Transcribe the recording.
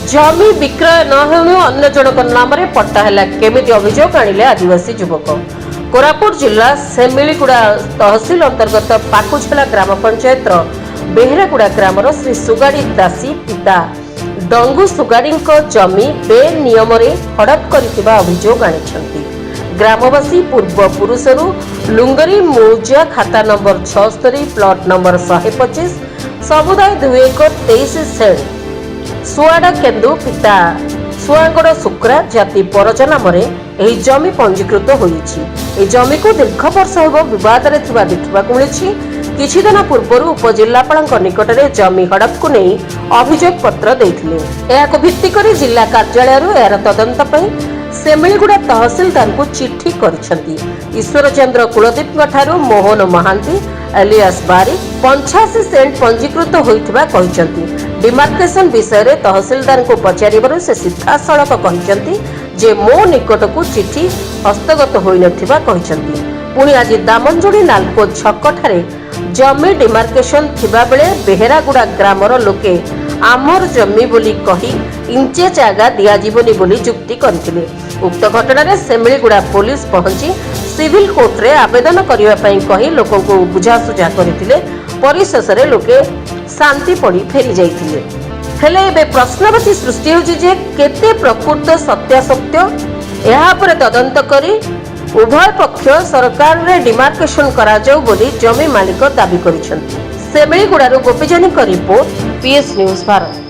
जमी विक्रय न हेणु अन्य जनक नाम पट्टा है केमिति अभियोग आनिले आदिवासी युवक। कोरापुट जिला सेमिलीगुड़ा तहसिल अंतर्गत पाकुझला ग्राम पंचायत बेहरागुड़ा ग्रामर श्री सुगाड़ी दासी पिता डंगू सुगाड़ी जमी बेनियम हड़प कर अभियोग आनी। ग्रामवासी पूर्व पुरुषरू लुंगरी मौजा खाता नंबर 76 प्लॉट नंबर 125 समुदाय 2 एकर 23 सेंट सुआड़ा केन्दु पिता सुआगड़ शुक्रा जाति परजा नाम जमी पंजीकृत होती। जमी को दीर्घ वर्ष होब बद देखा मिली। किछि दिन पूर्व उपजिलापाल निकट में जमी हड़प को नहीं अभियोग पत्र देते भित्ति कर जिला कार्यालय यार तदंत सेमिलीगुड़ा तहसिलदार को चिठी करिसेंती। ईश्वर चंद्र कुलदीप मोहन महांती एलियास बारिक 85 सेंट पंजीकृत होइथिबा कहिसेंती। डिमार्केशन विषय रे तहसिलदार को पचारिबारु से सीधासळख कहिसेंती जे मो निकट को चिठी हस्तगत होई नथिबा कहिसेंती। पुणी आज दामनजोड़ी नालको छक ठारे जमी डिमार्केशन थिबा बेले बेहरागुड़ा ग्रामर लोके आमर जमी बोली कही इंचे जागा दिया जीवनी बोली जुक्ति करथिले। उक्त घटना रे सेमिलीगुड़ा पुलिस पहुंची सिविल कोर्ट रे आवेदन करिवा पई कही लोकन को बुझासुझा करथिले। परिशेष रे लोके शांति पड़ी फेरी जाइथिले। हेले एबे प्रश्नवाची सृष्टि होछि जे केते प्रकृत सत्यासत्य एहा पर तदंत करी उभय पक्ष सरकार रे डिमार्केशन करा जाऊ बोली जमी मालिक दाबी करिसेंती। Semiliguda Gopijani report PS news Bharat.